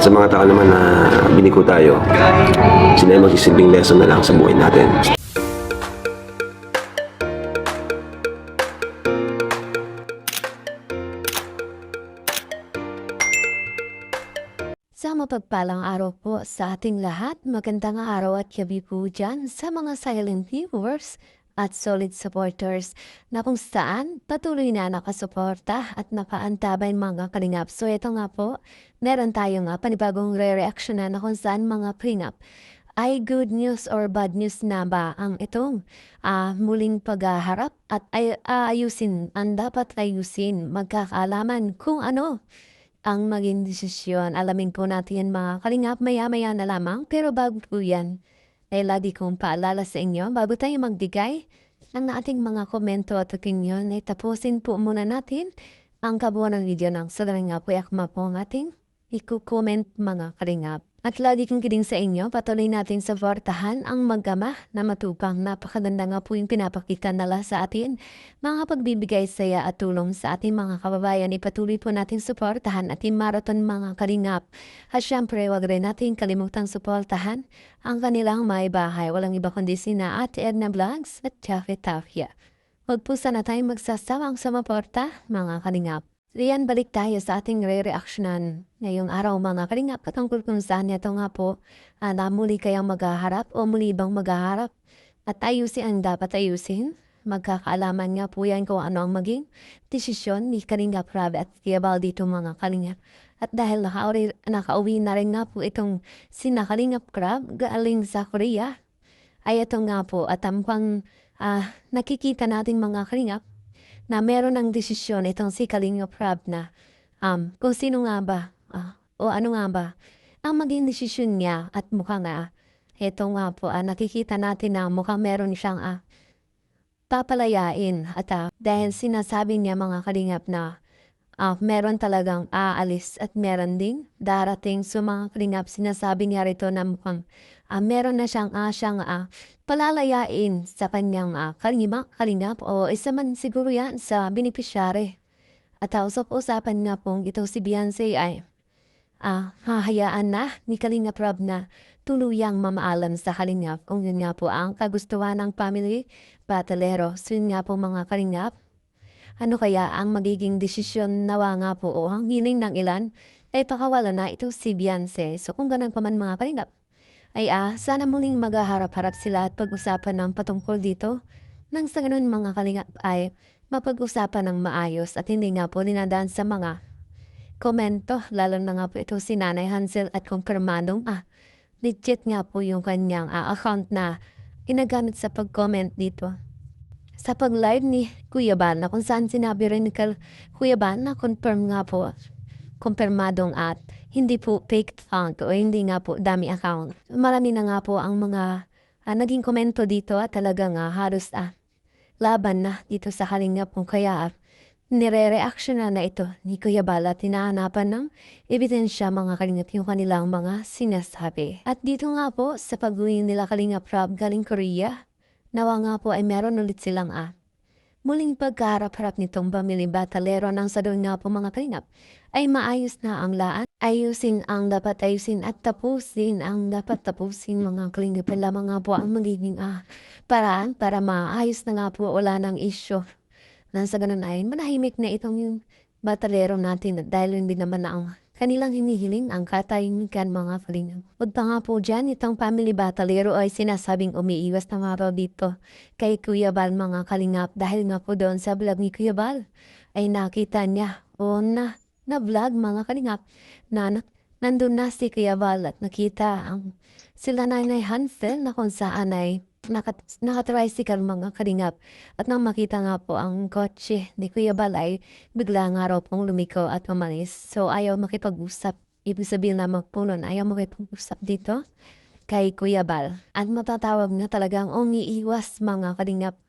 sa mga tao naman na biniko tayo, sila ay magsisilbing lesson na lang sa buhay natin. Sa mapagpalang araw po sa ating lahat, magandang araw at gabi po dyan sa mga silent viewers at solid supporters na kung saan patuloy na nakasuporta at nakaantabay mga kalingap. So ito nga po, meron tayong panibagong re-reactionan na kung saan mga kalingap ay good news or bad news na ba ang itong muling paghaharap at ayusin ang dapat ayusin magkakaalaman kung ano ang maging desisyon. Alamin po natin mga kalingap maya-maya na lamang. Pero bago po yan, ay lagi kong paalala sa inyo, bago tayo magbigay ng ating mga komento at opinion, ay tapusin po muna natin ang kabuuan ng video ng sadaling nga po yakma po ang ating i-comment mga kalingap. At lagi kong kidding sa inyo, patuloy natin suportahan ang magkama na matupang. Napakaganda nga po yung pinapakita nila sa atin. Mga pagbibigay saya at tulong sa ating mga kababayan, ipatuloy po natin suportahan at marathon mga kalingap. At syempre, wag rin natin kalimutang suportahan ang kanilang may bahay. Walang iba kundi sina Ate Edna Vlogs at Jaffe Tafia. Huwag po sana tayong magsasawang sumuporta mga kalingap. Riyan, balik tayo sa ating re-reactionan ngayong araw mga kalingap patungkol kung saan ito nga po na muli kayang maghaharap o muli bang maghaharap at ayusin ang dapat ayusin. Magkakaalaman nga po yan kung ano ang maging desisyon ni Kalingap Rab at Kiabal dito mga kalingap. At dahil nakauwi na rin nga po itong sina Kalingap Rab galing sa Korea, ay ito nga po at pang nakikita natin mga kalingap na meron ng desisyon itong si Kalingap Rab na kung sino nga ba o ano nga ba ang maging desisyon niya at mukhang ito nga po nakikita natin na mukhang meron siyang papalayain at dahil sinasabi niya mga kalingap na meron talagang aalis at meron ding darating sa mga kalingap. Sinasabi niya rito na mukhang meron na siyang palalayain sa kanyang kalingap o isa man siguro yan sa beneficiary. At usap-usapan nga pong ito si Beyonce ay hahayaan na ni Kalingap Rab na tuluyang mamaalam sa kalingap kung yun nga po ang kagustuhan ng family batalero. So yun nga po mga kalingap, ano kaya ang magiging desisyon nawa nga po o ang hiling ng ilan ay pakawala na ito si Beyonce. So kung ganun pa man mga kalingap, ay sana muling maghaharap-harap sila at pag-usapan ng patungkol dito. Nang sa ganun mga kalingap ay mapag-usapan ng maayos at hindi nga po dinadaan sa mga komento. Lalo na nga po ito si Nanay Hansel at kumpirmadong legit nga po yung kanyang account na ginagamit sa pag-comment dito. Sa pag-live ni Kuya Bal na kung saan sinabi rin ni Kuya Bal na confirm nga po, kumpirmadong at hindi po fake account o hindi nga po dami account. Marami na nga po ang mga naging komento dito at talagang halos laban na dito sa Kalingap kung kaya nire-reaction na ito ni Kuya Bal at hinahanapan ng ebidensya mga Kalingap yung kanilang mga sinasabi. At dito nga po sa pag-uwi nila Kalingap Rab galing Korea, nawa nga po ay meron ulit silang muling pagkaharap-harap nitong pamilyang batalero ng sa doon nga po mga kalingap ay maayos na ang laan. Ayusin ang dapat ayusin at tapusin ang dapat tapusin mga kalingap. Lamang nga po ang magiging paraan para maayos na nga po wala ng isyo. Nang sa ganun ay manahimik na itong yung batalero natin dahil hindi naman na ang kanilang hinihiling ang katahimikan mga kalingap. Huwag pa nga po dyan, itong family batalero ay sinasabing umiiwas na nga raw dito kay Kuya Bal mga kalingap dahil nga po doon sa vlog ni Kuya Bal ay nakita niya o na vlog mga kalingap na nandun na si Kuya Bal at nakita ang sila Nanay Hansel na kung saan ay nakatricycle mga kalingap. At nang makita nga po ang kotse ni Kuya Bal ay bigla nga raw pong lumiko at umalis. So ayaw makipag-usap. Ibig sabihin na magpunon, ayaw makipag-usap dito kay Kuya Bal. At matatawag na talagang umiiwas mga kalingap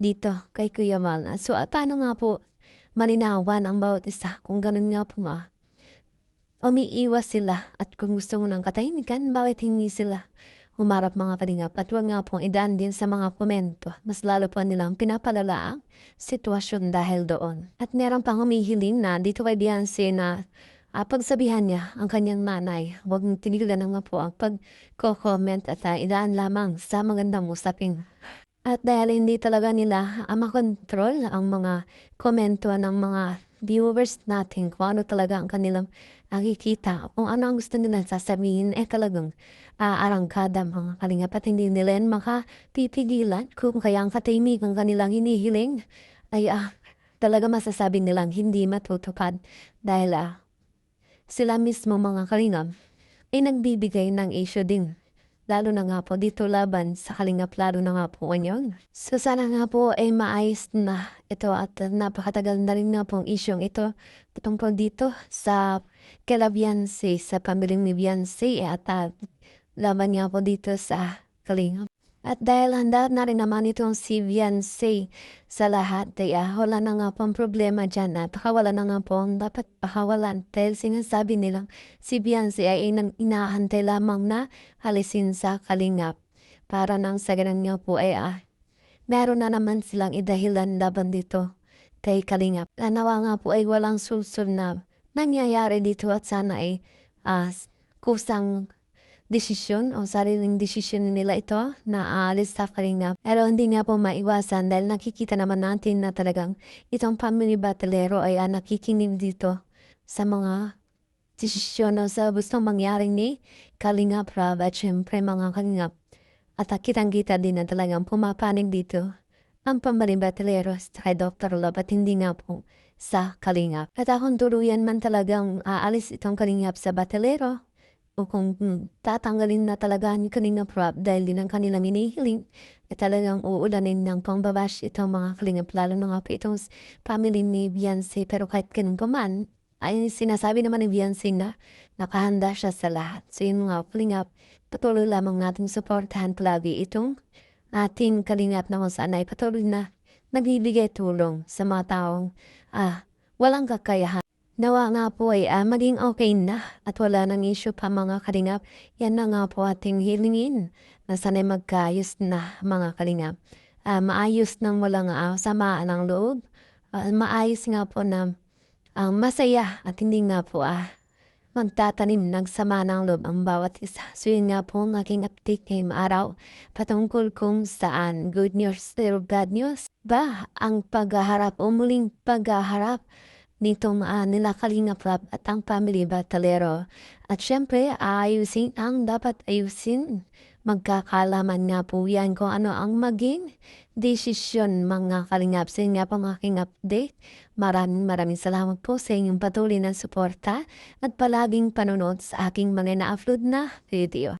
dito kay Kuya Bal. So paano nga po malinawan ang bawat isa kung ganun nga po umiiwas sila at kung gusto mo ng katahimikan, bakit hindi sila humarap mga kalingap at huwag nga pong idaan din sa mga komento. Mas lalo po nilang pinapalala ang sitwasyon dahil doon. At meron pang humihiling na dito kay Beyonce na pagsabihan niya ang kanyang nanay, huwag niyong tigilan na nga po ang pagko-comment at idaan lamang sa magandang usapin. At dahil hindi talaga nila makontrol ang mga komento ng mga viewers natin kung ano talaga ang kanilang nakikita, kung ano ang gusto nilang sasabihin, talagang arangkada mga kalingap at hindi nila yan makapipigilan kung kaya ang katahimikan kanilang hinihiling ay talaga masasabi nilang hindi matutupad dahil sila mismo mga kalingap ay nagbibigay ng issue din. Lalo na nga po dito laban sa kalingap lalo na nga po ngayon. So sana nga po ay maayos na ito at napakatagal na rin nga pong isyong ito tungkol dito sa kila Beyonce, sa pamilyang ni Beyonce at laban nga po dito sa kalingap. At dahil handa na rin naman itong si Beyonce sa lahat, wala na nga pong problema dyan at wala na nga pong dapat pakawalan dahil sinasabi nilang si Beyonce ay inaahantay lamang na halisin sa kalingap. Para nang sa ganun nga po ay meron na naman silang idahilan laban dito kay kalingap. Nawa nga po ay walang sulsul na nangyayari dito at sana ay kusang desisyon o sariling desisyon nila ito na aalis sa kalingap. Pero hindi nga po maiwasan dahil nakikita naman natin na talagang itong family batalero ay nakikinig dito sa mga desisyon o sa gustong mangyari ni Kalingap Rab at syempre mga kalingap. At kitang-kita din na talagang pumapanig dito ang family batalero sa Dr. Love at hindi nga po sa kalingap. At kung tuluyan man talagang aalis itong kalingap sa batalero, o kung tatanggalin na talaga ni Kalingap Rab dahil din ang kanilang hinihiling, talagang uulanin ng pangbabash itong mga kalingap, lalo na nga po itong family ni Beyonce. Pero kahit ganun pa man, ay sinasabi naman ni Beyonce na nakahanda siya sa lahat. So yun nga kalingap, patuloy lamang natin suportahan palagi itong ating kalingap na kung saan ay patuloy na nagbibigay tulong sa mga taong walang kakayahan. Nawa nga po ay maging okay na at wala nang issue pa mga kalingap. Yan na nga po ating hilingin na sana'y magkaayos na mga kalingap. Maayos nang walang samaan ng loob. Maayos nga po na masaya at hindi nga po magtatanim ng sama ng loob ang bawat isa. So yun nga po ang aking update ngayong araw patungkol kung saan good news or bad news ba ang paghaharap o muling paghaharap nitong nila Kalingap Rab at ang family batalero. At syempre, ayusin ang dapat ayusin. Magkakalaman nga po yan kung ano ang maging desisyon mga kalingap. Sa nga po ang aking update. Maraming salamat po sa inyong patuloy na suporta at palaging panonood sa aking mga na-upload na video.